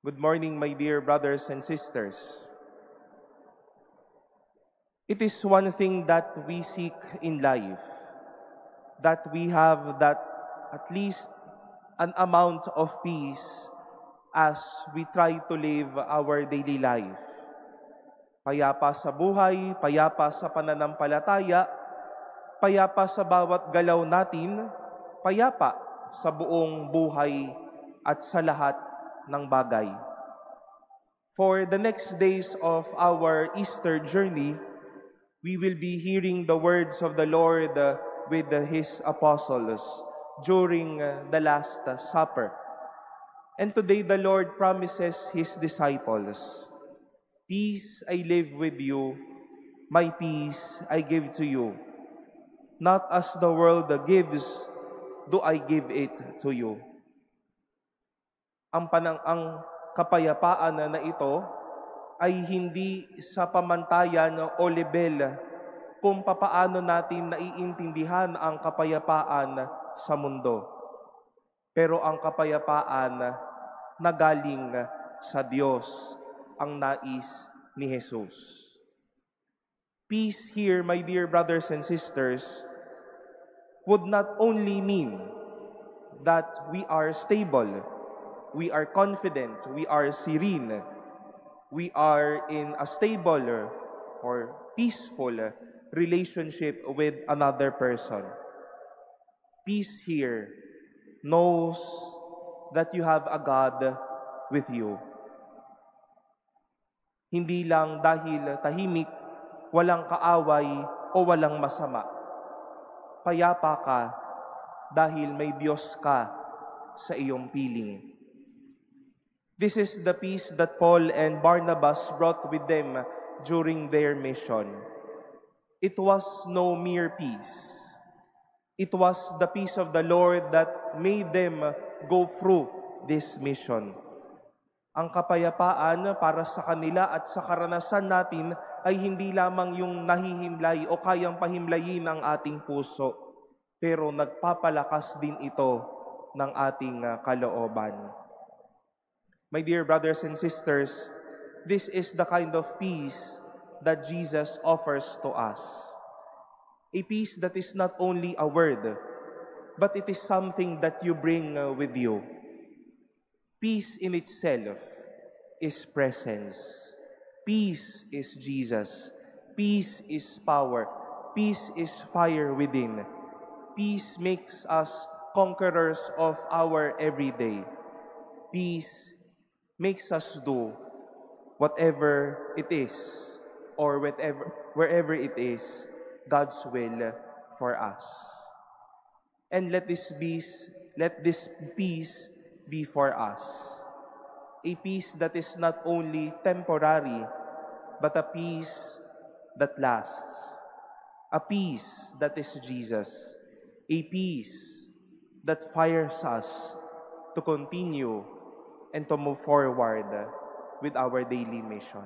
Good morning, my dear brothers and sisters. It is one thing that we seek in life, that we have that at least an amount of peace as we try to live our daily life. Payapa sa buhay, payapa sa pananampalataya, payapa sa bawat galaw natin, payapa sa buong buhay at sa lahat ng bagay. For the next days of our Easter journey, we will be hearing the words of the Lord with His apostles during the Last Supper. And today the Lord promises His disciples, "Peace I live with you, my peace I give to you. Not as the world gives, do I give it to you." Ang kapayapaan na ito ay hindi sa pamantayan o level kung papaano natin naiintindihan ang kapayapaan sa mundo. Pero ang kapayapaan na galing sa Diyos, ang nais ni Jesus. Peace here, my dear brothers and sisters, would not only mean that we are stable, we are confident, we are serene, we are in a stable or peaceful relationship with another person. Peace here knows that you have a God with you. Hindi lang dahil tahimik, walang kaaway o walang masama. Payapa ka dahil may Diyos ka sa iyong piling. This is the peace that Paul and Barnabas brought with them during their mission. It was no mere peace. It was the peace of the Lord that made them go through this mission. Ang kapayapaan para sa kanila at sa karanasan natin ay hindi lamang yung nahihimlay o kayang pahimlayin ang ating puso, pero nagpapalakas din ito ng ating kalooban. My dear brothers and sisters, this is the kind of peace that Jesus offers to us. A peace that is not only a word, but it is something that you bring with you. Peace in itself is presence. Peace is Jesus. Peace is power. Peace is fire within. Peace makes us conquerors of our everyday. Peace makes us do whatever it is or wherever it is God's will for us. And let this peace be for us. A peace that is not only temporary, but a peace that lasts. A peace that is Jesus. A peace that fires us to continue and to move forward with our daily mission.